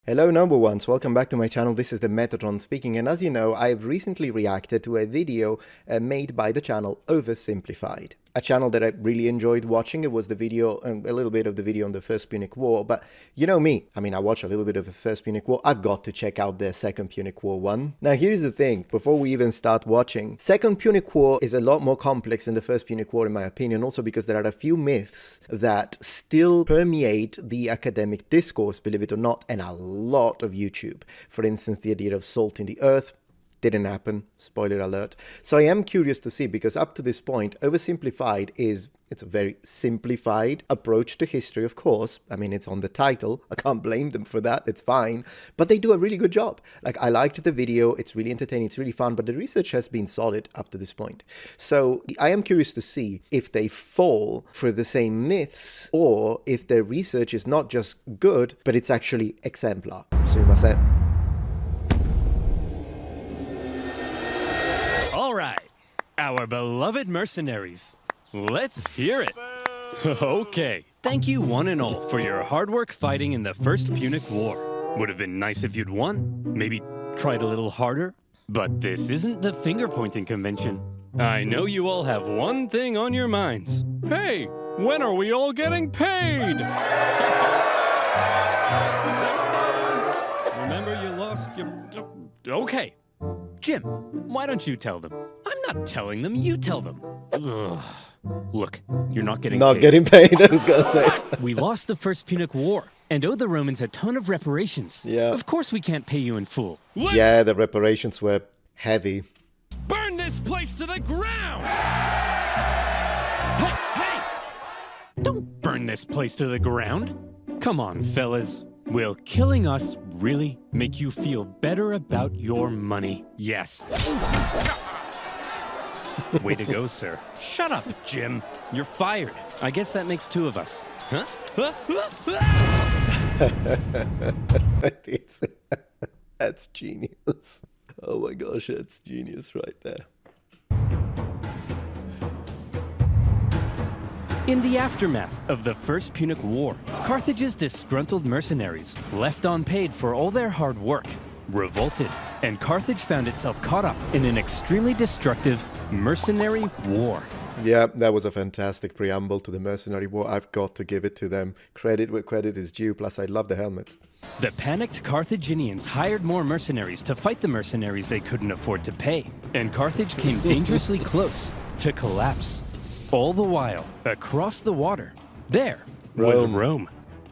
Hello number ones, welcome back to my channel. This is the Metatron speaking, and as you know, I've recently reacted to a video made by the channel Oversimplified. A channel that I really enjoyed watching. It was the video, a little bit of the video on the First Punic War, but you know me, I mean I watched a little bit of the First Punic War, I've got to check out the Second Punic War one. Now here's the thing, before we even start watching, Second Punic War is a lot more complex than the First Punic War in my opinion, also because there are a few myths that still permeate the academic discourse, believe it or not, and a lot of YouTube. For instance, the idea of salt in the earth. Didn't happen, spoiler alert. So I am curious to see, because up to this point, Oversimplified it's a very simplified approach to history, of course. I mean, it's on the title, I can't blame them for that, it's fine. But they do a really good job. Like, I liked the video, it's really entertaining, it's really fun, but the research has been solid up to this point. So I am curious to see if they fall for the same myths, or if their research is not just good, but it's actually exemplar. Sumimasen. All right, our beloved mercenaries. Let's hear it. Okay, thank you one and all for your hard work fighting in the First Punic War. Would have been nice if you'd won, maybe tried a little harder, but this isn't the finger-pointing convention. I know you all have one thing on your minds. Hey, when are we all getting paid? Simmer down. Remember you lost your... Okay. Jim, why don't you tell them? I'm not telling them, you tell them. Ugh. Look, you're not getting paid. Getting paid, I was gonna say. We lost the First Punic War and owe the Romans a ton of reparations. Yeah. Of course we can't pay you in full. Yeah, the reparations were heavy. Burn this place to the ground! Hey! Don't burn this place to the ground. Come on, fellas. Will killing us really make you feel better about your money? Yes. Way to go, sir. Shut up, Jim. You're fired. I guess that makes two of us. Huh? That's genius. Oh my gosh, that's genius right there. In the aftermath of the First Punic War, Carthage's disgruntled mercenaries, left unpaid for all their hard work, revolted, and Carthage found itself caught up in an extremely destructive mercenary war. Yeah, that was a fantastic preamble to the mercenary war. I've got to give it to them. Credit where credit is due, plus I love the helmets. The panicked Carthaginians hired more mercenaries to fight the mercenaries they couldn't afford to pay, and Carthage came dangerously close to collapse. All the while, across the water, there was Rome.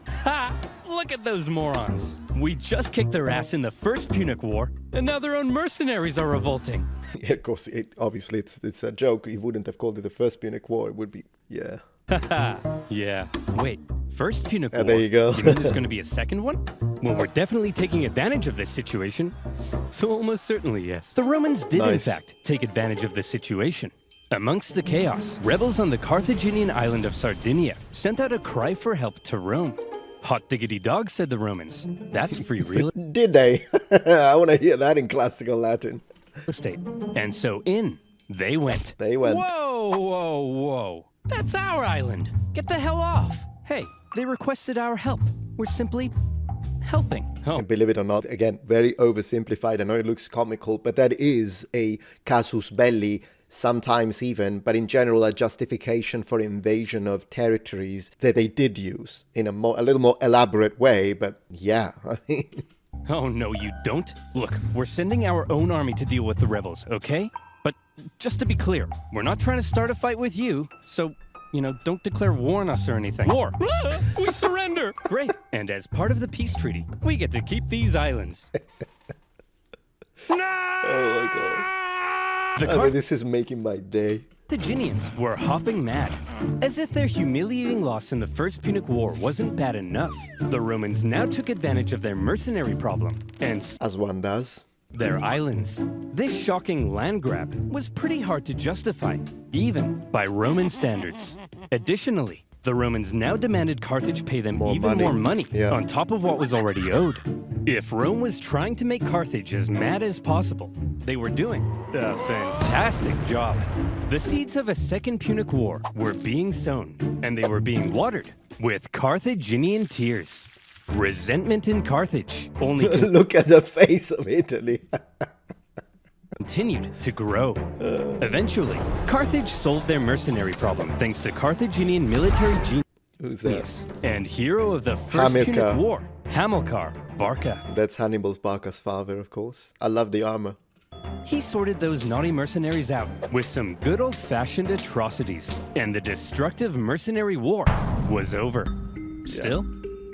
Ha! Look at those morons. We just kicked their ass in the First Punic War, and now their own mercenaries are revolting. Yeah, of course, obviously it's a joke. You wouldn't have called it the First Punic War. It would be, yeah. Haha, yeah. Wait, First Punic War? There you go. You mean there's going to be a second one? Well, we're definitely taking advantage of this situation. So almost certainly, yes. The Romans did, in fact, take advantage of the situation. Amongst the chaos, rebels on the Carthaginian island of Sardinia sent out a cry for help to Rome. Hot diggity dog, said the Romans. That's free real Did they? I want to hear that in classical Latin. estate. And so in they went. They went. Whoa, whoa, whoa. That's our island. Get the hell off. Hey, they requested our help. We're simply helping. Oh. And believe it or not, again, very oversimplified. I know it looks comical, but that is a casus belli, sometimes even, but in general, a justification for invasion of territories that they did use in a little more elaborate way, but yeah, I mean... Oh, no, you don't. Look, we're sending our own army to deal with the rebels, okay? But just to be clear, we're not trying to start a fight with you, so, you know, don't declare war on us or anything. War! We surrender! Great. And as part of the peace treaty, we get to keep these islands. Oh my god. This is making my day. The Carthaginians were hopping mad. As if their humiliating loss in the First Punic War wasn't bad enough, the Romans now took advantage of their mercenary problem and as one does. Their islands. This shocking land grab was pretty hard to justify, even by Roman standards. Additionally, the Romans now demanded Carthage pay them more money on top of what was already owed. If Rome was trying to make Carthage as mad as possible, they were doing a fantastic job. The seeds of a Second Punic War were being sown, and they were being watered with Carthaginian tears. Resentment in Carthage only Look at the face of Italy. continued to grow. Eventually, Carthage solved their mercenary problem thanks to Carthaginian military Who's that? genius and hero of the First Hamilcar. Punic War, Hamilcar Barca. That's Hannibal's Barca's father, of course. I love the armor. He sorted those naughty mercenaries out with some good old-fashioned atrocities, and the destructive mercenary war was over. Still,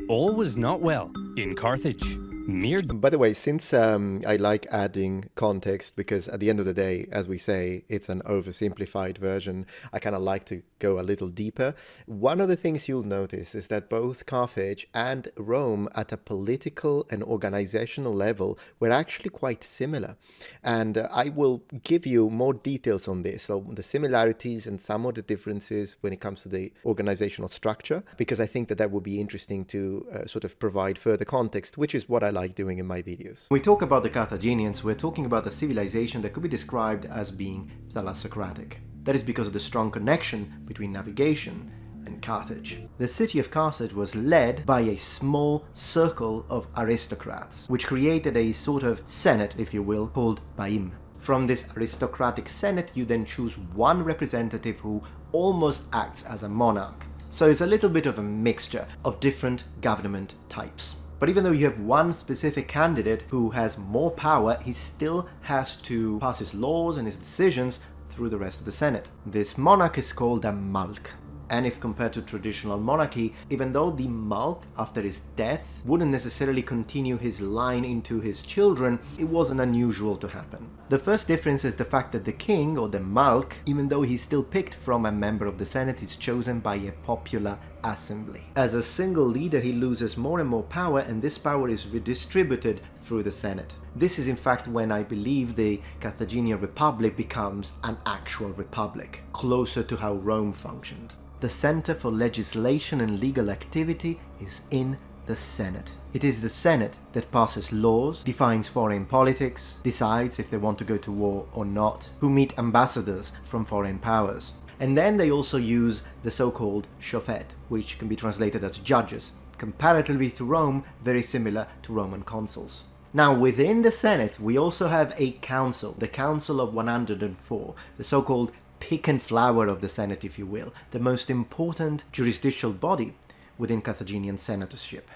all was not well in Carthage. Mere By the way, since I like adding context, because at the end of the day, as we say, it's an oversimplified version, I kind of like to go a little deeper. One of the things you'll notice is that both Carthage and Rome at a political and organizational level were actually quite similar. And I will give you more details on this, so the similarities and some of the differences when it comes to the organizational structure, because I think that that would be interesting to sort of provide further context, which is what I like doing in my videos. When we talk about the Carthaginians, we're talking about a civilization that could be described as being thalassocratic. That is because of the strong connection between navigation and Carthage. The city of Carthage was led by a small circle of aristocrats, which created a sort of senate, if you will, called Baim. From this aristocratic senate, you then choose one representative who almost acts as a monarch. So it's a little bit of a mixture of different government types. But even though you have one specific candidate who has more power, he still has to pass his laws and his decisions through the rest of the Senate. This monarch is called a Malk. And if compared to traditional monarchy, even though the Malk, after his death, wouldn't necessarily continue his line into his children, it wasn't unusual to happen. The first difference is the fact that the king, or the Malk, even though he's still picked from a member of the Senate, is chosen by a popular assembly. As a single leader, he loses more and more power, and this power is redistributed through the Senate. This is in fact when I believe the Carthaginian Republic becomes an actual republic, closer to how Rome functioned. The center for legislation and legal activity is in the Senate. It is the Senate that passes laws, defines foreign politics, decides if they want to go to war or not, who meet ambassadors from foreign powers. And then they also use the so-called shofet, which can be translated as judges, comparatively to Rome, very similar to Roman consuls. Now, within the Senate, we also have a council, the Council of 104, the so-called pick and flower of the Senate, if you will, the most important jurisdictional body within Carthaginian senatorship.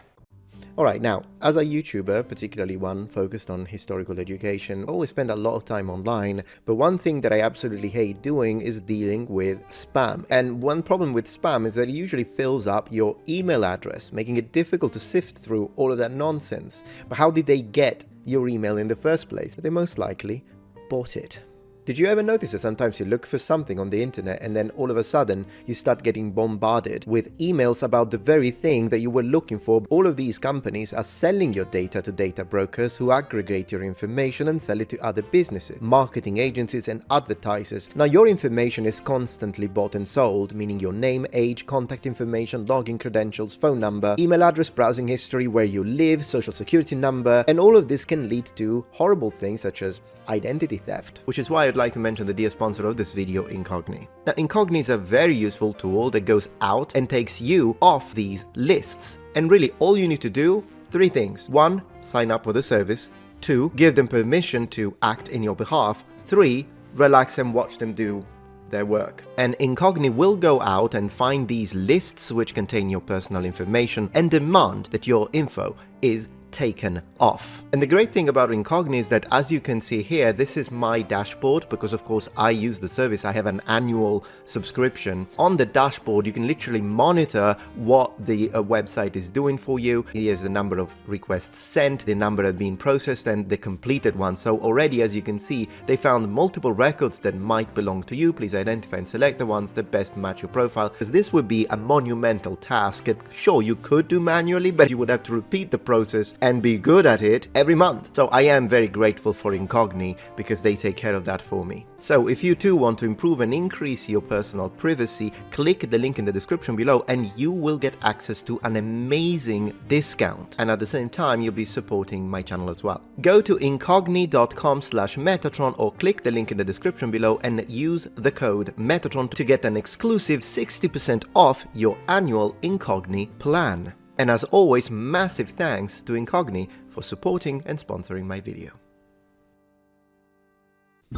Alright, now, as a YouTuber, particularly one focused on historical education, I always spend a lot of time online, but one thing that I absolutely hate doing is dealing with spam. And one problem with spam is that it usually fills up your email address, making it difficult to sift through all of that nonsense. But how did they get your email in the first place? They most likely bought it. Did you ever notice that sometimes you look for something on the internet and then all of a sudden you start getting bombarded with emails about the very thing that you were looking for? All of these companies are selling your data to data brokers who aggregate your information and sell it to other businesses, marketing agencies and advertisers. Now your information is constantly bought and sold, meaning your name, age, contact information, login credentials, phone number, email address, browsing history, where you live, social security number, and all of this can lead to horrible things such as identity theft, which is why I'd like to mention the dear sponsor of this video, Incogni. Now, Incogni is a very useful tool that goes out and takes you off these lists. And really, all you need to do, 3 things. 1, sign up for the service. 2, give them permission to act in your behalf. 3, relax and watch them do their work. And Incogni will go out and find these lists which contain your personal information and demand that your info is taken off. And the great thing about Incogni is that, as you can see here, this is my dashboard because of course I use the service. I have an annual subscription. On the dashboard you can literally monitor what the website is doing for you. Here's the number of requests sent, the number that have been processed, and the completed ones. So already, as you can see, they found multiple records that might belong to you. Please identify and select the ones that best match your profile, because this would be a monumental task that sure you could do manually, but you would have to repeat the process and be good at it every month. So I am very grateful for Incogni because they take care of that for me. So if you too want to improve and increase your personal privacy, click the link in the description below and you will get access to an amazing discount. And at the same time, you'll be supporting my channel as well. Go to incogni.com/Metatron or click the link in the description below and use the code Metatron to get an exclusive 60% off your annual Incogni plan. And as always, massive thanks to Incogni for supporting and sponsoring my video.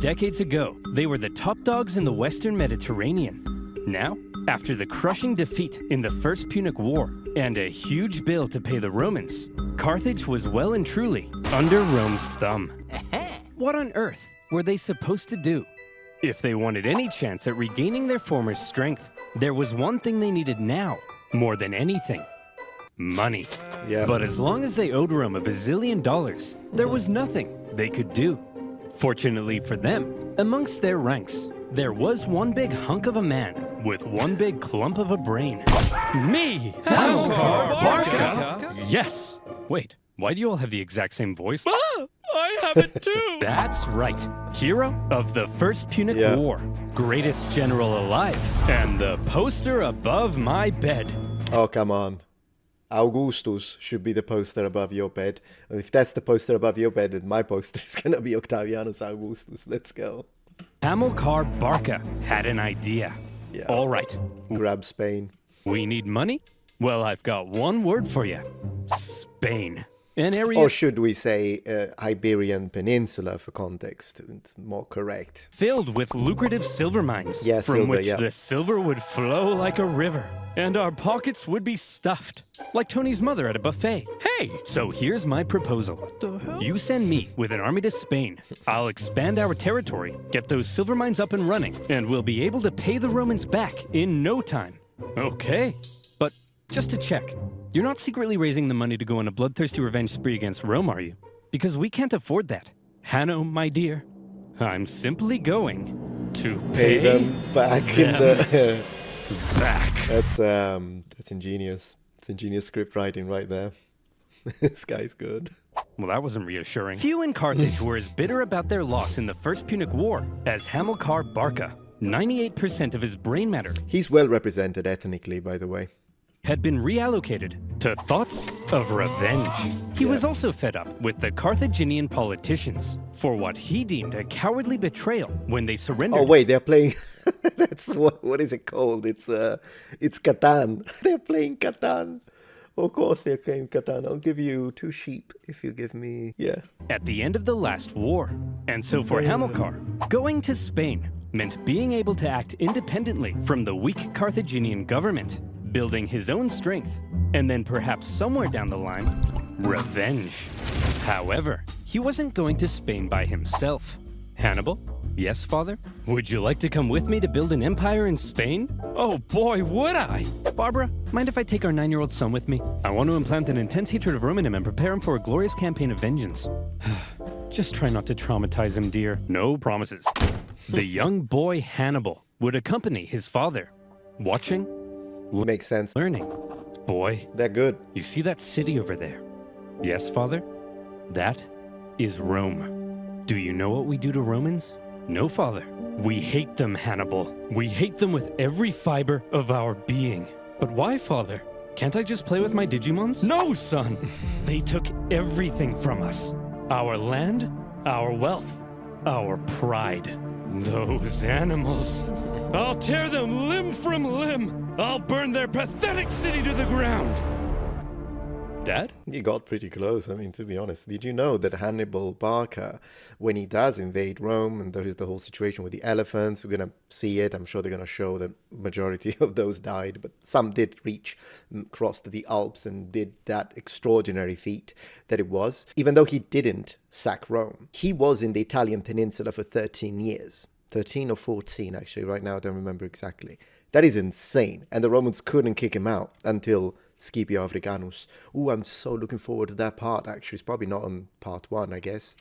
Decades ago, they were the top dogs in the Western Mediterranean. Now, after the crushing defeat in the First Punic War and a huge bill to pay the Romans, Carthage was well and truly under Rome's thumb. What on earth were they supposed to do? If they wanted any chance at regaining their former strength, there was one thing they needed now, more than anything. Money. Yeah. But as long as they owed Rome $1 bazillion, there was nothing they could do. Fortunately for them, amongst their ranks, there was one big hunk of a man with one big clump of a brain. Me! Hamilcar Barca! Yes! Wait, why do you all have the exact same voice? I have it too! That's right. Hero of the First Punic War, greatest general alive, and the poster above my bed. Oh, come on. Augustus should be the poster above your bed. And if that's the poster above your bed, then my poster is gonna be Octavianus Augustus. Let's go. Hamilcar Barca had an idea. Yeah. All right. Grab Spain. We need money? Well, I've got one word for you. Spain. An area... Or should we say Iberian Peninsula for context? It's more correct. Filled with lucrative silver mines, Yeah, from silver, which yeah. the silver would flow like a river, and our pockets would be stuffed, like Tony's mother at a buffet. Hey! So here's my proposal. What the hell? You send me with an army to Spain. I'll expand our territory, get those silver mines up and running, and we'll be able to pay the Romans back in no time. Okay. But just to check, you're not secretly raising the money to go on a bloodthirsty revenge spree against Rome, are you? Because we can't afford that. Hanno, my dear, I'm simply going to Pay them back in the... back. That's ingenious. It's ingenious script writing right there. This guy's good. Well, that wasn't reassuring. Few in Carthage were as bitter about their loss in the First Punic War as Hamilcar Barca. 98% of his brain matter He's well represented ethnically, by the way. had been reallocated to thoughts of revenge. He was also fed up with the Carthaginian politicians for what he deemed a cowardly betrayal when they surrendered. Oh wait, they're playing. That's what is it called? It's Catan. They're playing Catan. Of course they're playing Catan. I'll give you 2 sheep if you give me At the end of the last war. And so for Hamilcar, going to Spain meant being able to act independently from the weak Carthaginian government, building his own strength, and then perhaps somewhere down the line, revenge. However, he wasn't going to Spain by himself. Hannibal? Yes, father? Would you like to come with me to build an empire in Spain? Oh boy, would I! Barbara, mind if I take our 9-year-old son with me? I want to implant an intense hatred of Rome in him and prepare him for a glorious campaign of vengeance. Just try not to traumatize him, dear. No promises. The young boy Hannibal would accompany his father, watching, Makes sense. learning. Boy, They're good. you see that city over there? Yes, father? That is Rome. Do you know what we do to Romans? No, father. We hate them, Hannibal. We hate them with every fiber of our being. But why, father? Can't I just play with my Digimons? No, son! They took everything from us. Our land, our wealth, our pride. Those animals. I'll tear them limb from limb. I'll burn their pathetic city to the ground. Dad? You got pretty close, I mean, to be honest. Did you know that Hannibal Barca, when he does invade Rome, and there is the whole situation with the elephants, we're going to see it, I'm sure they're going to show the majority of those died, but some did crossed the Alps and did that extraordinary feat that it was. Even though he didn't sack Rome, he was in the Italian peninsula for 13 years. 13 or 14, actually, right now I don't remember exactly. That is insane, and the Romans couldn't kick him out until Scipio Africanus. Ooh, I'm so looking forward to that part, actually. It's probably not on part 1, I guess.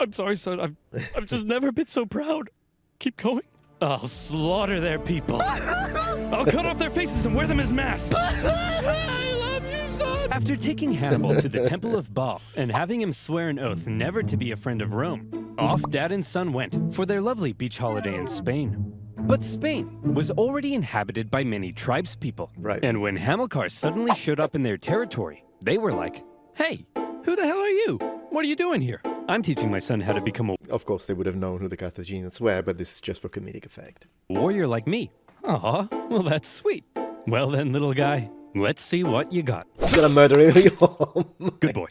I'm sorry, son. I've just never been so proud. Keep going. I'll slaughter their people. I'll cut off their faces and wear them as masks. I love you, son. After taking Hannibal to the Temple of Baal and having him swear an oath never to be a friend of Rome, off dad and son went for their lovely beach holiday in Spain. But Spain was already inhabited by many tribespeople. Right. And when Hamilcar suddenly showed up in their territory, they were like, "Hey, who the hell are you? What are you doing here?" I'm teaching my son how to become a Of course, they would have known who the Carthaginians were, but this is just for comedic effect. warrior like me. Aw, well that's sweet. Well then, little guy, let's see what you got. He's gonna murder him. Oh Good boy.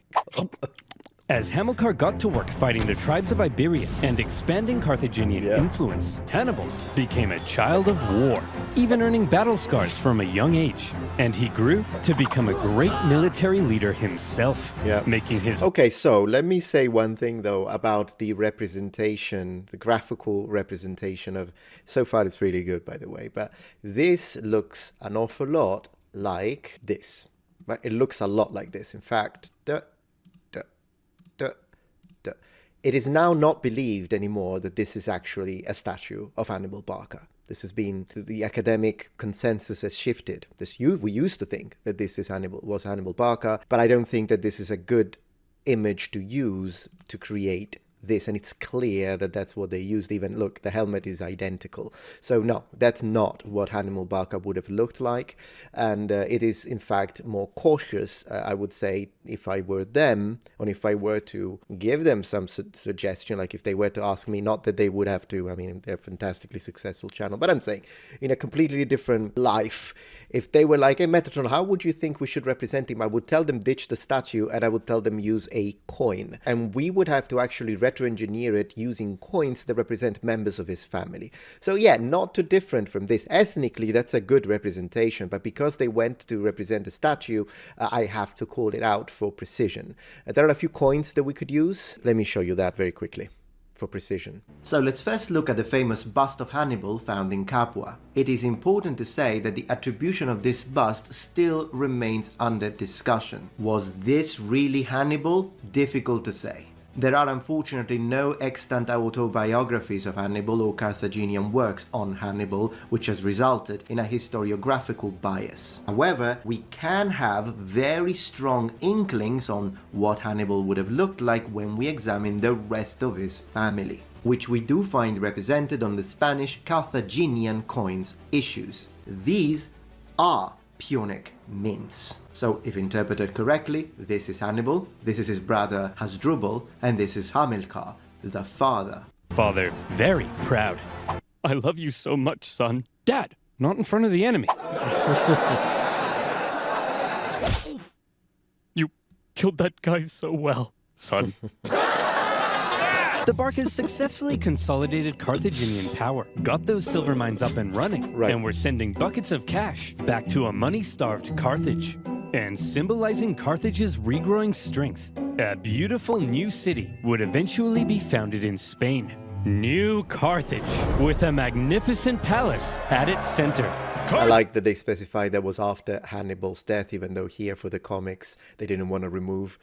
As Hamilcar got to work fighting the tribes of Iberia and expanding Carthaginian influence, Hannibal became a child of war, even earning battle scars from a young age. And he grew to become a great military leader himself, making his... Okay, so let me say one thing, though, about the representation, the graphical representation of... So far, it's really good, by the way, but this looks an awful lot like this. Right? It looks a lot like this. In fact, it is now not believed anymore that this is actually a statue of Hannibal Barca. This has been, the academic consensus has shifted. We used to think that this is was Hannibal Barca, but I don't think that this is a good image to use to create this, and it's clear that that's what they used. Even look, the helmet is identical. So no, that's not what Hannibal Barca would have looked like, and it is in fact more cautious, I would say, if I were them, or if I were to give them some suggestion, like if they were to ask me, not that they would have to, I mean, they're a fantastically successful channel, but I'm saying in a completely different life, if they were like, hey Metatron, how would you think we should represent him? I would tell them ditch the statue, and I would tell them use a coin, and we would have to actually retro-engineer it using coins that represent members of his family. So yeah, not too different from this. Ethnically, that's a good representation, but because they went to represent the statue, I have to call it out for precision. There are a few coins that we could use. Let me show you that very quickly for precision. So let's first look at the famous bust of Hannibal found in Capua. It is important to say that the attribution of this bust still remains under discussion. Was this really Hannibal? Difficult to say. There are unfortunately no extant autobiographies of Hannibal or Carthaginian works on Hannibal, which has resulted in a historiographical bias. However, we can have very strong inklings on what Hannibal would have looked like when we examine the rest of his family, which we do find represented on the Spanish Carthaginian coins issues. These are Punic mints. So, if interpreted correctly, this is Hannibal, this is his brother Hasdrubal, and this is Hamilcar, the father. Father, very proud. I love you so much, son. Dad, not in front of the enemy. You killed that guy so well, son. The Barcas successfully consolidated Carthaginian power, got those silver mines up and running, and were sending buckets of cash back to a money-starved Carthage. And symbolizing Carthage's regrowing strength, a beautiful new city would eventually be founded in Spain. New Carthage, with a magnificent palace at its center. I like that they specified that was after Hannibal's death, even though here for the comics they didn't want to remove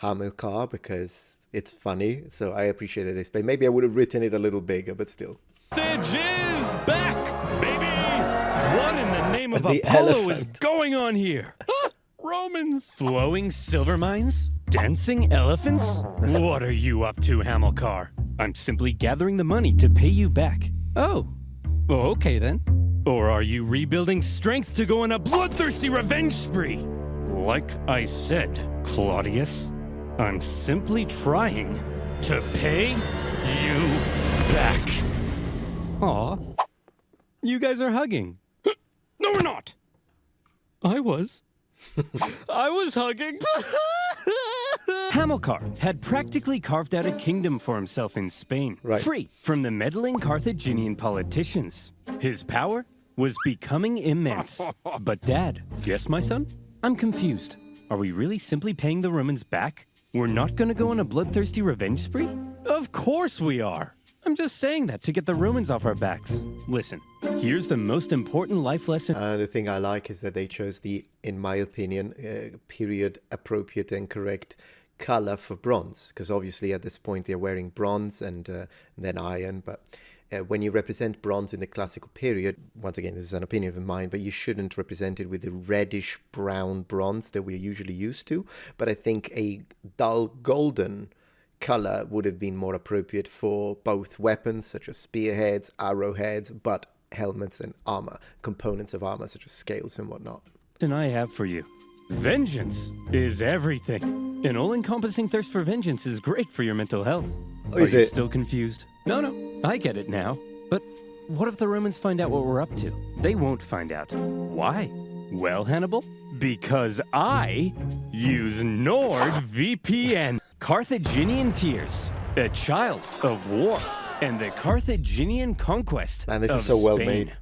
Hamilcar because it's funny. So I appreciate that they specified. Maybe I would have written it a little bigger, but still. Carthage is back, baby! What in the name of Apollo is going on here? Romans! Flowing silver mines? Dancing elephants? What are you up to, Hamilcar? I'm simply gathering the money to pay you back. Oh, okay then. Or are you rebuilding strength to go on a bloodthirsty revenge spree? Like I said, Claudius, I'm simply trying to pay you back. Aw, you guys are hugging. No, we're not. I was hugging. Hamilcar had practically carved out a kingdom for himself in Spain, free from the meddling Carthaginian politicians. His power was becoming immense. But Dad, yes, my son? I'm confused. Are we really simply paying the Romans back? We're not gonna go on a bloodthirsty revenge spree? Of course we are. I'm just saying that to get the Romans off our backs. Listen, here's the most important life lesson. The thing I like is that they chose the, in my opinion, period appropriate and correct color for bronze. Because obviously at this point they're wearing bronze and then iron. But when you represent bronze in the classical period, once again, this is an opinion of mine, but you shouldn't represent it with the reddish brown bronze that we're usually used to. But I think a dull golden color would have been more appropriate for both weapons such as spearheads, arrowheads, but helmets and armor, components of armor such as scales and whatnot. And I have for you. Vengeance is everything. An all-encompassing thirst for vengeance is great for your mental health. Oh, is Are you it? still confused? No, I get it now. But what if the Romans find out what we're up to? They won't find out. Why? Well, Hannibal, because I use NordVPN. Carthaginian tears, a child of war, and the Carthaginian conquest Man, this of is so well Spain. made.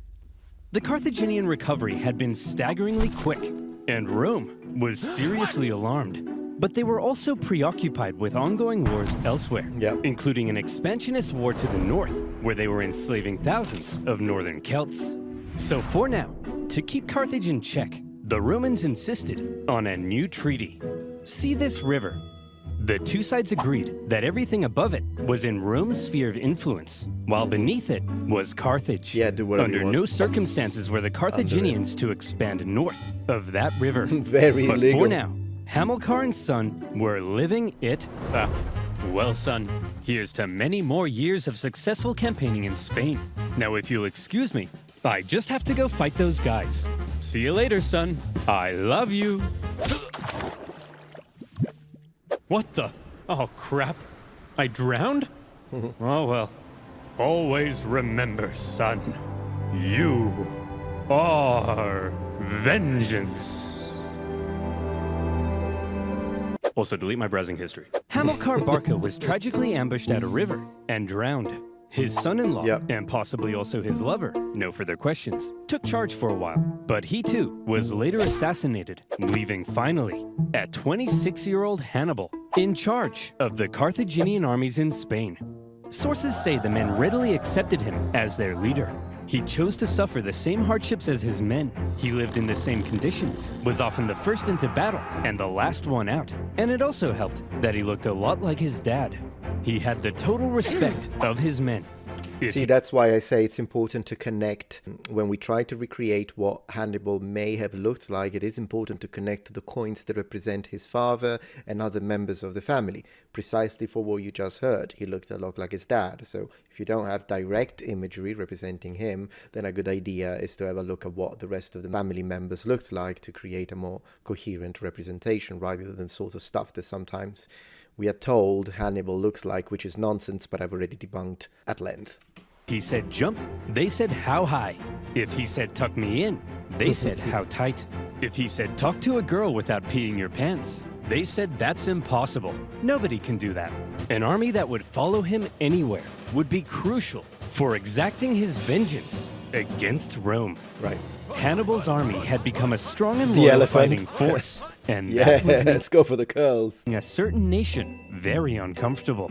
The Carthaginian recovery had been staggeringly quick, and Rome was seriously alarmed. But they were also preoccupied with ongoing wars elsewhere, including an expansionist war to the north, where they were enslaving thousands of northern Celts. So for now, to keep Carthage in check, the Romans insisted on a new treaty. See this river? The two sides agreed that everything above it was in Rome's sphere of influence, while beneath it was Carthage. Yeah, do whatever Under you want. no circumstances were the Carthaginians to expand north of that river. Very but illegal. for now, Hamilcar and son were living it up. Well, son, here's to many more years of successful campaigning in Spain. Now, if you'll excuse me, I just have to go fight those guys. See you later, son. I love you. What the? Oh, crap. I drowned? Oh, well. Always remember, son. You are vengeance. Also, delete my browsing history. Hamilcar Barca was tragically ambushed at a river and drowned. His son-in-law, and possibly also his lover, no further questions, took charge for a while. But he too was later assassinated, leaving finally a 26-year-old Hannibal in charge of the Carthaginian armies in Spain. Sources say the men readily accepted him as their leader. He chose to suffer the same hardships as his men. He lived in the same conditions, was often the first into battle and the last one out. And it also helped that he looked a lot like his dad. He had the total respect of his men. See, that's why I say it's important to connect. When we try to recreate what Hannibal may have looked like, it is important to connect to the coins that represent his father and other members of the family, precisely for what you just heard. He looked a lot like his dad. So if you don't have direct imagery representing him, then a good idea is to have a look at what the rest of the family members looked like to create a more coherent representation, rather than sort of stuff that sometimes we are told Hannibal looks like, which is nonsense, but I've already debunked at length. He said jump, they said how high. If he said tuck me in, they said how tight. If he said talk to a girl without peeing your pants, they said that's impossible. Nobody can do that. An army that would follow him anywhere would be crucial for exacting his vengeance against Rome. Right. Hannibal's army had become a strong and loyal fighting force. And that was let's go for the curls. a certain nation very uncomfortable.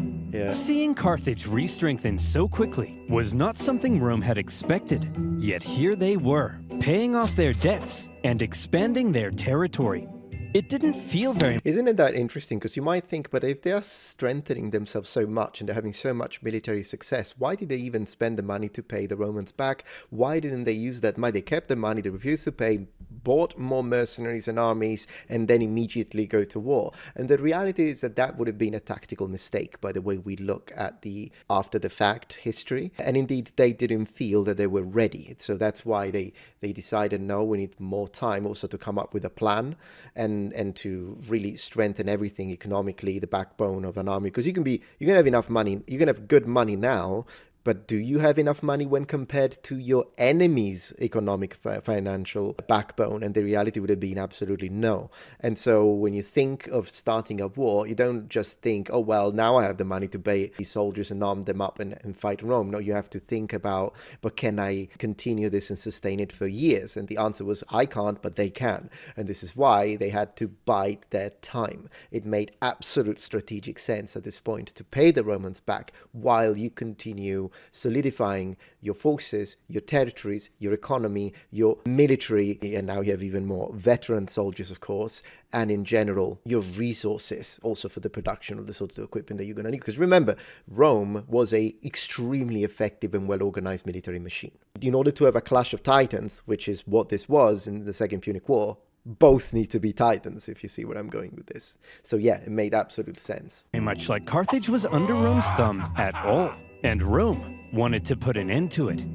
Seeing Carthage re-strengthen so quickly was not something Rome had expected. Yet here they were, paying off their debts and expanding their territory. It didn't feel very... Isn't it that interesting? Because you might think, but if they are strengthening themselves so much and they're having so much military success, why did they even spend the money to pay the Romans back? Why didn't they use that money? They kept the money, they refused to pay, bought more mercenaries and armies, and then immediately go to war. And the reality is that that would have been a tactical mistake by the way we look at the after-the-fact history. And indeed, they didn't feel that they were ready. So that's why they decided, no, we need more time also to come up with a plan and to really strengthen everything economically, the backbone of an army. Because you can have enough money, you can have good money now, but do you have enough money when compared to your enemy's economic financial backbone? And the reality would have been absolutely no. And so when you think of starting a war, you don't just think, oh, well, now I have the money to pay these soldiers and arm them up and fight Rome. No, you have to think about, but can I continue this and sustain it for years? And the answer was, I can't, but they can. And this is why they had to bide their time. It made absolute strategic sense at this point to pay the Romans back while you continue solidifying your forces, your territories, your economy, your military, and now you have even more veteran soldiers, of course, and in general, your resources also for the production of the sort of equipment that you're going to need. Because remember, Rome was a extremely effective and well-organized military machine. In order to have a clash of titans, which is what this was in the Second Punic War, both need to be titans, if you see where I'm going with this. So yeah, it made absolute sense. Very much like Carthage was under Rome's thumb at all, and Rome wanted to put an end to it.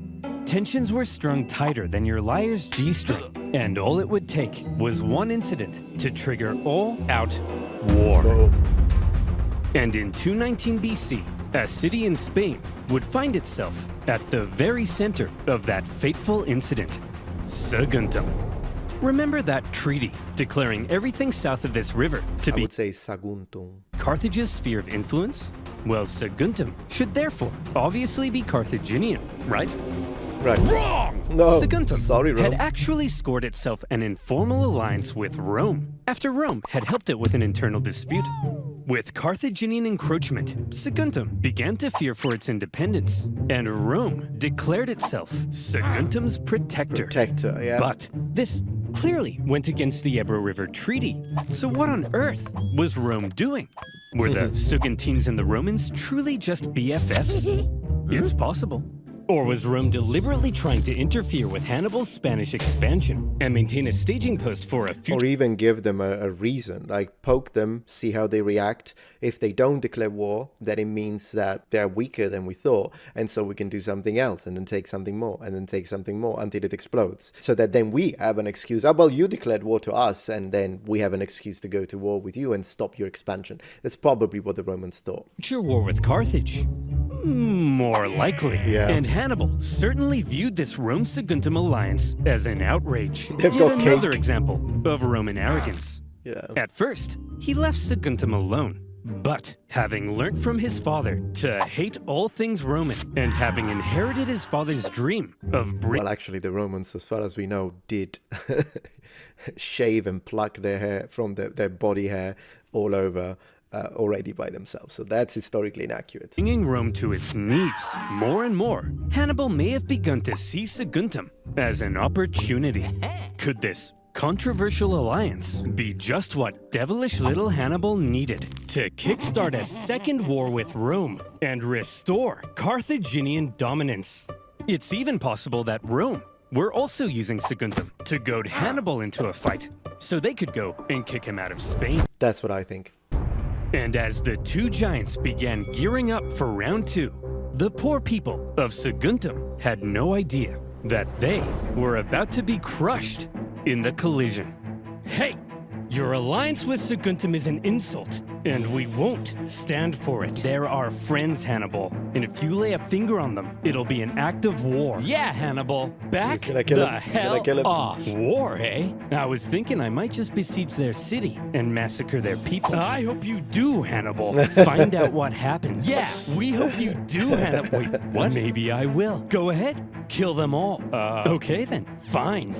Tensions were strung tighter than your liar's G-string, and all it would take was one incident to trigger all-out war. Whoa. And in 219 BC, a city in Spain would find itself at the very center of that fateful incident, Saguntum. Remember that treaty declaring everything south of this river to I be would say Saguntum. Carthage's sphere of influence? Well, Saguntum should therefore obviously be Carthaginian, right? Right. Wrong! No, Saguntum sorry, Rome. had actually scored itself an informal alliance with Rome, after Rome had helped it with an internal dispute. With Carthaginian encroachment, Saguntum began to fear for its independence, and Rome declared itself Saguntum's protector. Protector, yeah. But this clearly went against the Ebro River Treaty. So what on earth was Rome doing? Were the Saguntines and the Romans truly just BFFs? It's possible. Or was Rome deliberately trying to interfere with Hannibal's Spanish expansion and maintain a staging post for a future... Or even give them a reason, like poke them, see how they react. If they don't declare war, then it means that they're weaker than we thought, and so we can do something else, and then take something more, and then take something more until it explodes. So that then we have an excuse. Oh, well, you declared war to us, and then we have an excuse to go to war with you and stop your expansion. That's probably what the Romans thought. Future war with Carthage? More likely. Yeah. And Hannibal certainly viewed this Rome-Saguntum alliance as an outrage. They've Yet got another cake. example of Roman arrogance. Yeah. At first, he left Saguntum alone. But having learnt from his father to hate all things Roman, and having inherited his father's dream of Well, actually, the Romans, as far as we know, did shave and pluck their hair from their body hair all over already by themselves. So that's historically inaccurate. bringing Rome to its knees more and more, Hannibal may have begun to see Saguntum as an opportunity. Could this controversial alliance be just what devilish little Hannibal needed to kickstart a second war with Rome and restore Carthaginian dominance? It's even possible that Rome were also using Saguntum to goad Hannibal into a fight so they could go and kick him out of Spain. That's what I think. And as the two giants began gearing up for round two, the poor people of Saguntum had no idea that they were about to be crushed in the collision. Hey, your alliance with Saguntum is an insult, and we won't stand for it. They're our friends, Hannibal, and if you lay a finger on them, it'll be an act of war. Yeah, Hannibal, back Can I kill the him? Can I hell kill him? off. War, eh? I was thinking I might just besiege their city and massacre their people. I hope you do, Hannibal. Find out what happens. Yeah, we hope you do, Hannibal. Wait, what? Maybe I will. Go ahead. Kill them all. Okay then. Fine.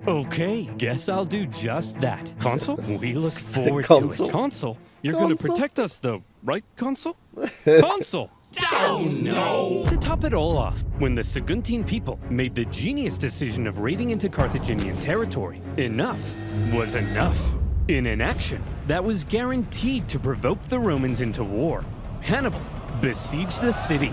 Okay, guess I'll do just that. Consul, we look forward to Consul. it. Consul? You're gonna Consul? protect us though, right, Consul? Consul! Oh no! To top it all off, when the Saguntine people made the genius decision of raiding into Carthaginian territory, enough was enough. In an action that was guaranteed to provoke the Romans into war, Hannibal besieged the city.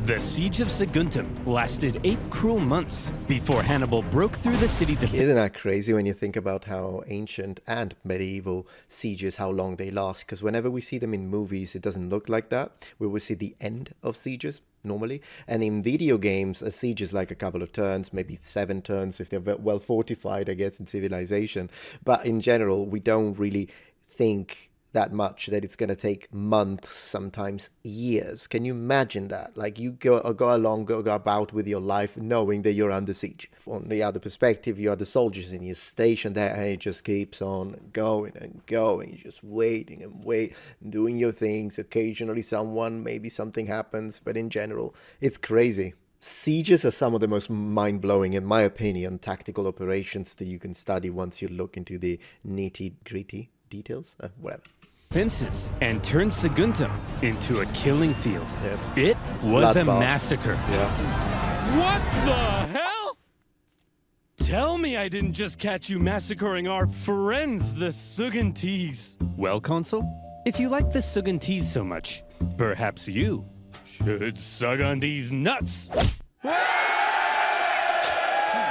The siege of Saguntum lasted 8 cruel months before Hannibal broke through the city defense. Isn't that crazy when you think about how ancient and medieval sieges, how long they last? Because whenever we see them in movies, it doesn't look like that. We will see the end of sieges normally. And in video games, a siege is like a couple of turns, maybe 7 turns if they're well fortified, I guess, in Civilization. But in general, we don't really think that much that it's going to take months, sometimes years. Can you imagine that? Like you go about with your life knowing that you're under siege. From the other perspective, you are the soldiers and you're stationed there and it just keeps on going and going. You're just waiting and doing your things. Occasionally maybe something happens, but in general, it's crazy. Sieges are some of the most mind-blowing, in my opinion, tactical operations that you can study once you look into the nitty-gritty details, whatever. Fences and turned Saguntum into a killing field. Yep. It was a Bloodbath. massacre. Yeah. What the hell? Tell me I didn't just catch you massacring our friends, the Saguntines. Well, Consul, if you like the Saguntines so much, perhaps you should sug on these nuts.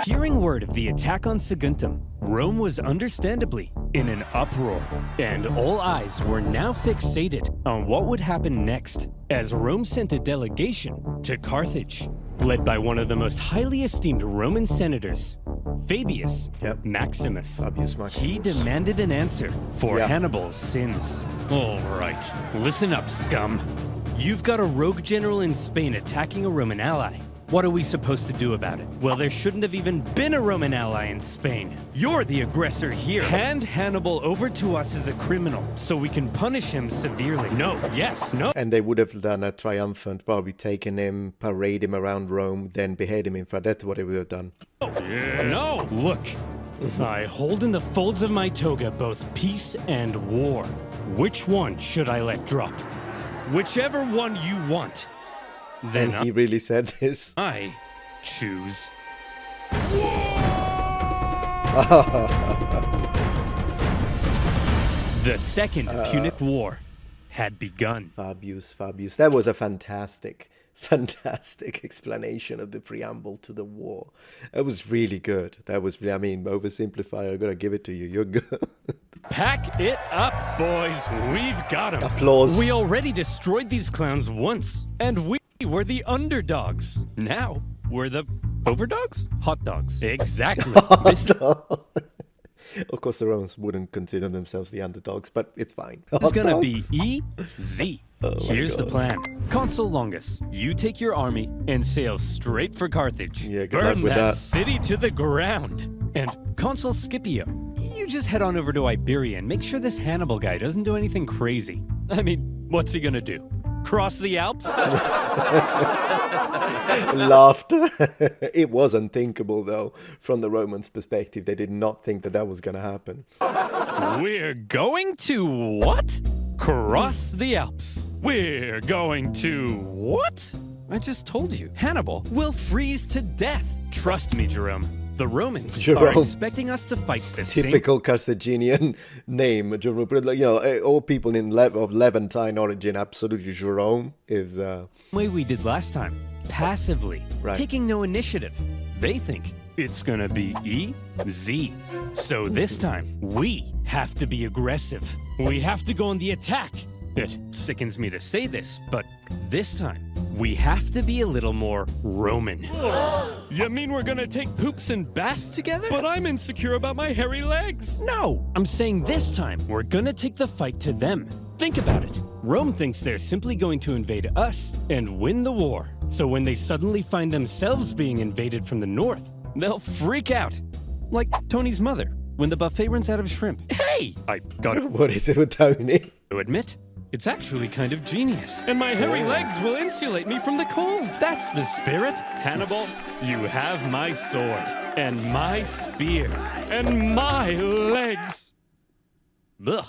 Hearing word of the attack on Saguntum, Rome was understandably in an uproar, and all eyes were now fixated on what would happen next, as Rome sent a delegation to Carthage, led by one of the most highly esteemed Roman senators, Fabius Maximus. Fabius Maximus. He demanded an answer for Yeah. Hannibal's sins. All right, listen up, scum. You've got a rogue general in Spain attacking a Roman ally, What are we supposed to do about it? Well, there shouldn't have even been a Roman ally in Spain. You're the aggressor here. Hand Hannibal over to us as a criminal, so we can punish him severely. No, yes, no. And they would have done a triumphant, probably taken him, parade him around Rome, then behead him in front. That's what they would have done. Yes. No! Look, I hold in the folds of my toga both peace and war. Which one should I let drop? Whichever one you want. Then And he really said this. I choose. The Second Punic War had begun. Fabius, Fabius. That was a fantastic explanation of the preamble to the war. That was really good. That was really, I mean, oversimplify, I gotta give it to you. You're good. Pack it up, boys. We've got them. Applause. We already destroyed these clowns once, and we were the underdogs. Now, we're the overdogs? Hot dogs. Exactly. Of course, the Romans wouldn't consider themselves the underdogs, but it's fine. This is gonna be easy. Here's the God. plan. Consul Longus, you take your army and sail straight for Carthage. Yeah, good luck Burn with that that. city to the ground. And Consul Scipio, you just head on over to Iberia and make sure this Hannibal guy doesn't do anything crazy. I mean, what's he gonna do? Cross the Alps? Laughter. It was unthinkable, though, from the Romans' perspective. They did not think that that was going to happen. We're going to what? Cross the Alps. We're going to what? I just told you. Hannibal will freeze to death. Trust me, Jerome. The Romans are Jerome. expecting us to fight the same Typical Carthaginian name. Jerome, you know, all people of Levantine origin, absolutely. Jerome is... way we did last time. Passively. Right. Taking no initiative. They think it's gonna be easy. So this time, we have to be aggressive. We have to go on the attack. It sickens me to say this, but this time, we have to be a little more Roman. You mean we're gonna take poops and baths together? But I'm insecure about my hairy legs. No, I'm saying this time, we're gonna take the fight to them. Think about it. Rome thinks they're simply going to invade us and win the war. So when they suddenly find themselves being invaded from the north, they'll freak out. Like Tony's mother, when the buffet runs out of shrimp. Hey! I got What is it with Tony? to admit, it's actually kind of genius. And my hairy legs will insulate me from the cold. That's the spirit. Hannibal, you have my sword, and my spear, and my legs. Ugh.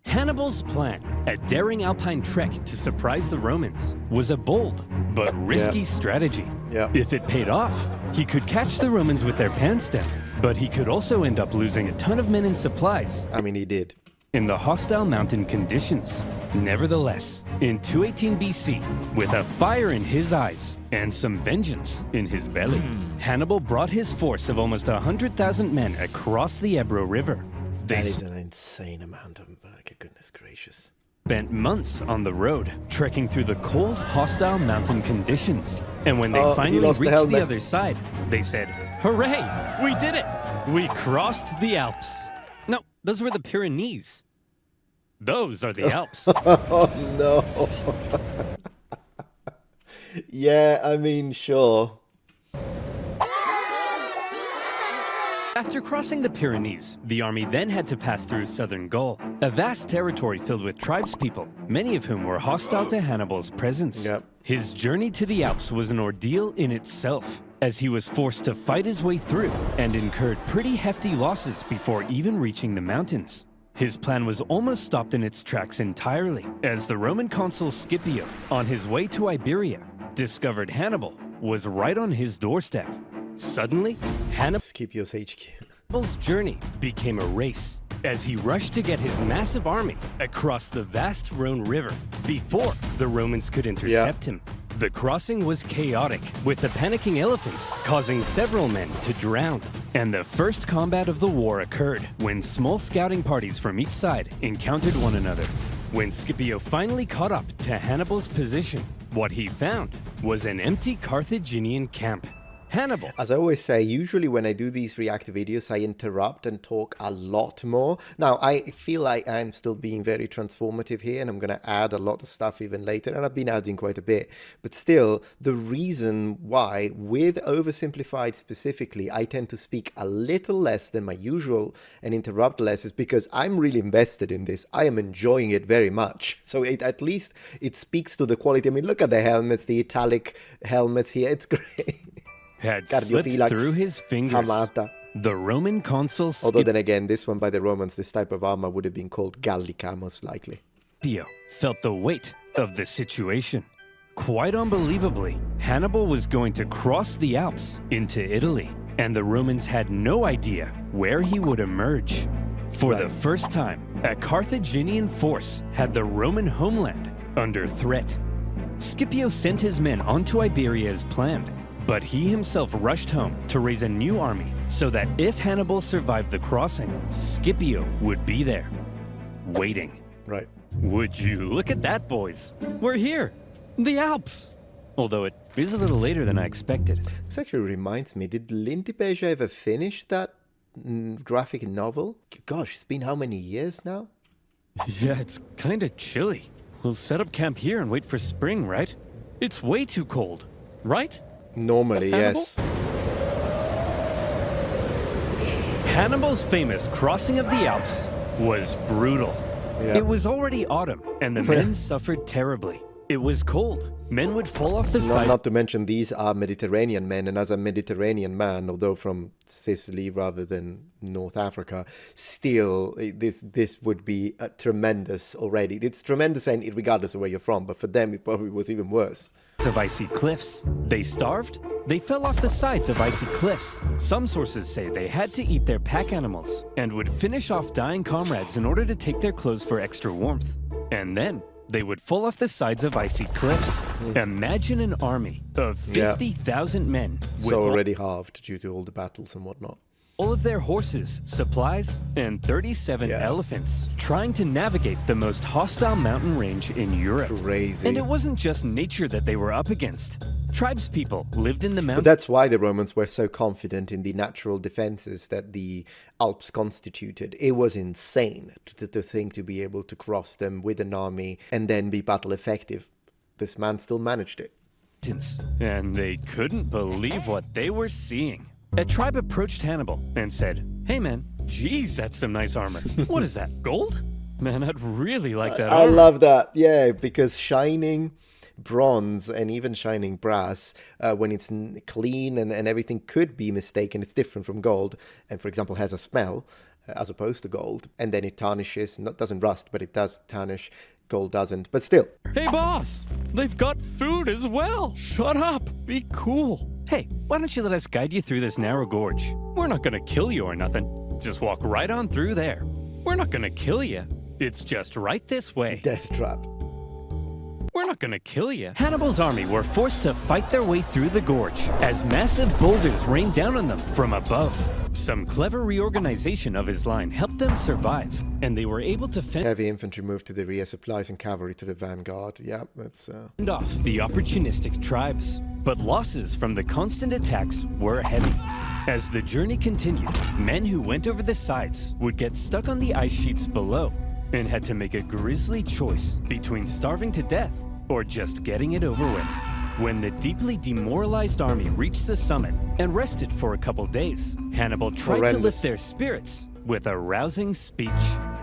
Hannibal's plan, a daring alpine trek to surprise the Romans, was a bold but risky strategy. Yeah. If it paid off, he could catch the Romans with their pants down, but he could also end up losing a ton of men and supplies I mean, he did. in the hostile mountain conditions. Nevertheless, in 218 BC, with a fire in his eyes and some vengeance in his belly, Hannibal brought his force of almost 100,000 men across the Ebro River. They That is an insane amount of... goodness gracious. spent months on the road, trekking through the cold, hostile mountain conditions. And when they Oh, he finally lost the reached the helmet. other side, they said, "Hooray! We did it! We crossed the Alps." No, those were the Pyrenees. Those are the Alps. Oh, no. Yeah, I mean, sure. After crossing the Pyrenees, the army then had to pass through southern Gaul, a vast territory filled with tribespeople, many of whom were hostile to Hannibal's presence. Yep. His journey to the Alps was an ordeal in itself, as he was forced to fight his way through and incurred pretty hefty losses before even reaching the mountains. His plan was almost stopped in its tracks entirely, as the Roman consul Scipio, on his way to Iberia, discovered Hannibal was right on his doorstep. Suddenly, Scipio's HQ. Hannibal's journey became a race as he rushed to get his massive army across the vast Rhone River before the Romans could intercept him. The crossing was chaotic, with the panicking elephants causing several men to drown. And the first combat of the war occurred when small scouting parties from each side encountered one another. When Scipio finally caught up to Hannibal's position, what he found was an empty Carthaginian camp. Hannibal. As I always say, usually when I do these react videos, I interrupt and talk a lot more. Now, I feel like I'm still being very transformative here, and I'm going to add a lot of stuff even later, and I've been adding quite a bit. But still, the reason why, with Oversimplified specifically, I tend to speak a little less than my usual and interrupt less is because I'm really invested in this. I am enjoying it very much. So at least it speaks to the quality. I mean, look at the helmets, the italic helmets here. It's great. Had slipped through his fingers. Hamata. The Roman consul Although then again, this one by the Romans, this type of armor would have been called Gallica, most likely. Scipio felt the weight of the situation. Quite unbelievably, Hannibal was going to cross the Alps into Italy, and the Romans had no idea where he would emerge. For the first time, a Carthaginian force had the Roman homeland under threat. Scipio sent his men onto Iberia as planned, but he himself rushed home to raise a new army so that if Hannibal survived the crossing, Scipio would be there, waiting. Right. Would you look at that, boys? We're here, the Alps. Although it is a little later than I expected. This actually reminds me, did Lindipesha ever finish that graphic novel? Gosh, it's been how many years now? Yeah, it's kind of chilly. We'll set up camp here and wait for spring, right? It's way too cold, right? Normally, Hannibal? yes. Hannibal's famous crossing of the Alps was brutal. Yeah. It was already autumn, and the men suffered terribly. It was cold. Men would fall off the side. Not to mention these are Mediterranean men, and as a Mediterranean man, although from Sicily rather than North Africa, still this would be tremendous already. It's tremendous regardless of where you're from, but for them it probably was even worse. Of icy cliffs. They starved? They fell off the sides of icy cliffs. Some sources say they had to eat their pack animals and would finish off dying comrades in order to take their clothes for extra warmth. And then they would fall off the sides of icy cliffs. Imagine an army of 50,000 men with So already halved due to all the battles and whatnot. all of their horses, supplies, and 37 elephants trying to navigate the most hostile mountain range in Europe. Crazy. And it wasn't just nature that they were up against. Tribespeople lived in the But mountains. that's why the Romans were so confident in the natural defenses that the Alps constituted. It was insane to think to be able to cross them with an army and then be battle effective. This man still managed it. And they couldn't believe what they were seeing. A tribe approached Hannibal and said, "Hey man, geez, that's some nice armor. What is that, gold? Man, I'd really like that I armor." love that. Yeah, because shining bronze and even shining brass, when it's clean and everything could be mistaken, it's different from gold, and for example has a smell as opposed to gold, and then it tarnishes, doesn't rust, but it does tarnish. Gold doesn't, but still. Hey boss, they've got food as well. Shut up, be cool. Hey, why don't you let us guide you through this narrow gorge? We're not gonna kill you or nothing. Just walk right on through there. We're not gonna kill you. It's just right this way. Death trap. We're not gonna kill you. Hannibal's army were forced to fight their way through the gorge as massive boulders rained down on them from above. Some clever reorganization of his line helped them survive, and they were able to fend Heavy infantry moved to the rear, supplies and cavalry to the vanguard. Yeah, that's... off the opportunistic tribes. But losses from the constant attacks were heavy. As the journey continued, men who went over the sides would get stuck on the ice sheets below and had to make a grisly choice between starving to death or just getting it over with. When the deeply demoralized army reached the summit and rested for a couple days, Hannibal tried to lift their spirits with a rousing speech.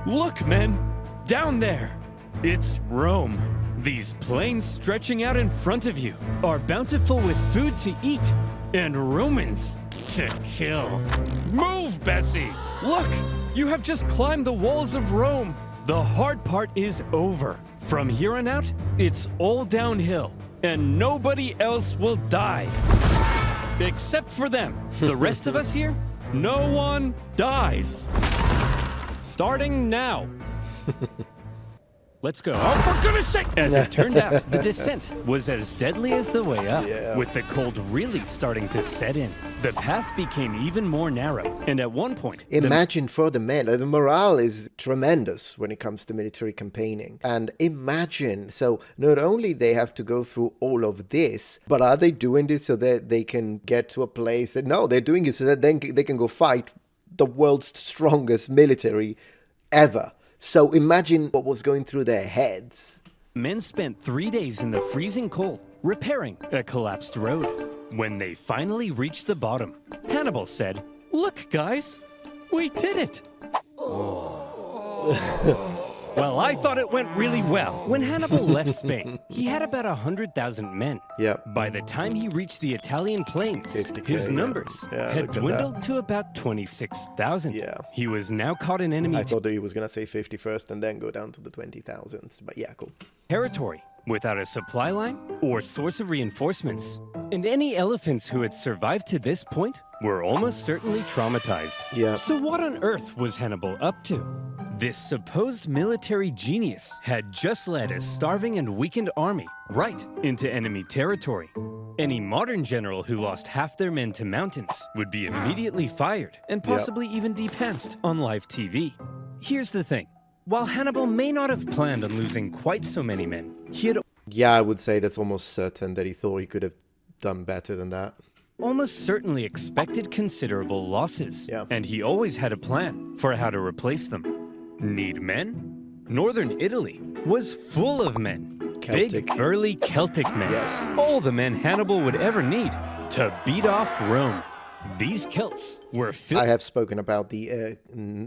"Look, men, down there, it's Rome. These plains stretching out in front of you are bountiful with food to eat and Romans to kill. Move, Bessie! Look, you have just climbed the walls of Rome. The hard part is over. From here on out, it's all downhill, and nobody else will die. Except for them. The rest of us here, no one dies. Starting now." let's go. Oh, for goodness sake! As it turned out, the descent was as deadly as the way up, with the cold really starting to set in. The path became even more narrow, and at one point... Imagine for the men, the morale is tremendous when it comes to military campaigning. And imagine, so not only they have to go through all of this, but are they doing this so that they can get to a place that... No, they're doing it so that then they can go fight the world's strongest military ever. So imagine what was going through their heads. Men spent 3 days in the freezing cold repairing a collapsed road. When they finally reached the bottom, Hannibal said, "Look, guys, we did it." Well, I thought it went really well. When Hannibal left Spain, he had about 100,000 men. Yep. By the time he reached the Italian plains, 50K, his numbers had dwindled to about 26,000. Yeah. He was now caught in enemy I thought that he was going to say 50 first and then go down to the 20,000s. But yeah, cool. territory without a supply line or source of reinforcements. And any elephants who had survived to this point were almost certainly traumatized. Yeah. So what on earth was Hannibal up to? This supposed military genius had just led a starving and weakened army right into enemy territory. Any modern general who lost half their men to mountains would be immediately fired and possibly even depantsed on live TV. Here's the thing. While Hannibal may not have planned on losing quite so many men, he had Yeah, I would say that's almost certain that he thought he could have done better than that. almost certainly expected considerable losses. Yeah. And he always had a plan for how to replace them. Need men? Northern Italy was full of men. Celtic. Big, burly Celtic men. Yes. All the men Hannibal would ever need to beat off Rome. These Celts were filled. I have spoken about the,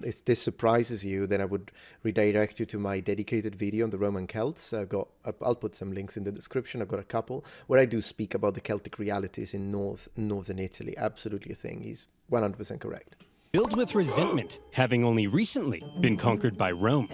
if this surprises you, then I would redirect you to my dedicated video on the Roman Celts. I'll put some links in the description. I've got a couple where I do speak about the Celtic realities in northern Italy. Absolutely a thing. He's 100% correct. Filled with resentment, having only recently been conquered by Rome.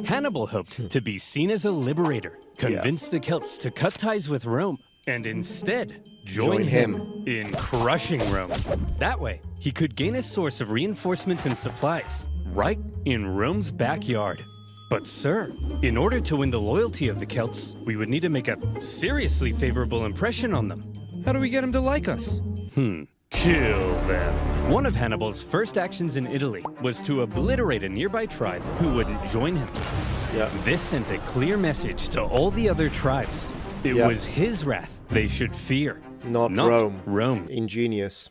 Hannibal hoped to be seen as a liberator, convince the Celts to cut ties with Rome, and instead join him in crushing Rome. That way, he could gain a source of reinforcements and supplies right in Rome's backyard. But sir, in order to win the loyalty of the Celts, we would need to make a seriously favorable impression on them. How do we get them to like us? Kill them. One of Hannibal's first actions in Italy was to obliterate a nearby tribe who wouldn't join him. Yeah. This sent a clear message to all the other tribes. It was his wrath they should fear, Not Rome. Ingenious.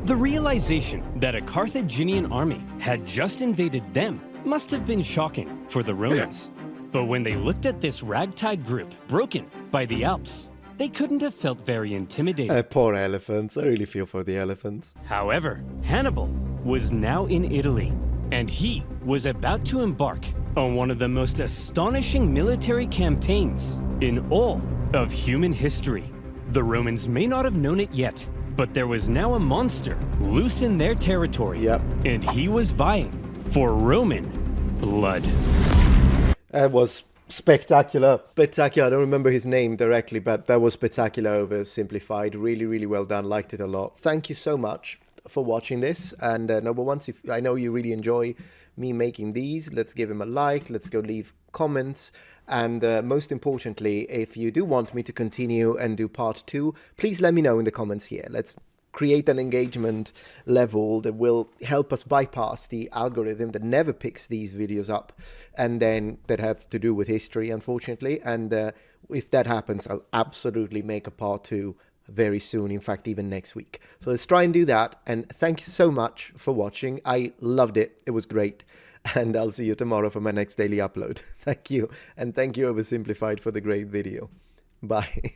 The realization that a Carthaginian army had just invaded them must have been shocking for the Romans. But when they looked at this ragtag group broken by the Alps, they couldn't have felt very intimidated. Poor elephants. I really feel for the elephants. However, Hannibal was now in Italy, and he was about to embark on one of the most astonishing military campaigns in all of human history. The Romans may not have known it yet, but there was now a monster loose in their territory, and he was vying for Roman blood. It was spectacular. Spectacular. I don't remember his name directly, but that was spectacular, oversimplified. Really, really well done. Liked it a lot. Thank you so much for watching this. And number one, if I know you really enjoy me making these, let's give him a like. Let's go leave comments. And most importantly, if you do want me to continue and do part 2, please let me know in the comments here. Let's create an engagement level that will help us bypass the algorithm that never picks these videos up and then that have to do with history, unfortunately. And if that happens, I'll absolutely make a part 2 very soon, in fact even next week. So let's try and do that, and thank you so much for watching. I loved it. It was great, and I'll see you tomorrow for my next daily upload. Thank you, and thank you Oversimplified for the great video. Bye.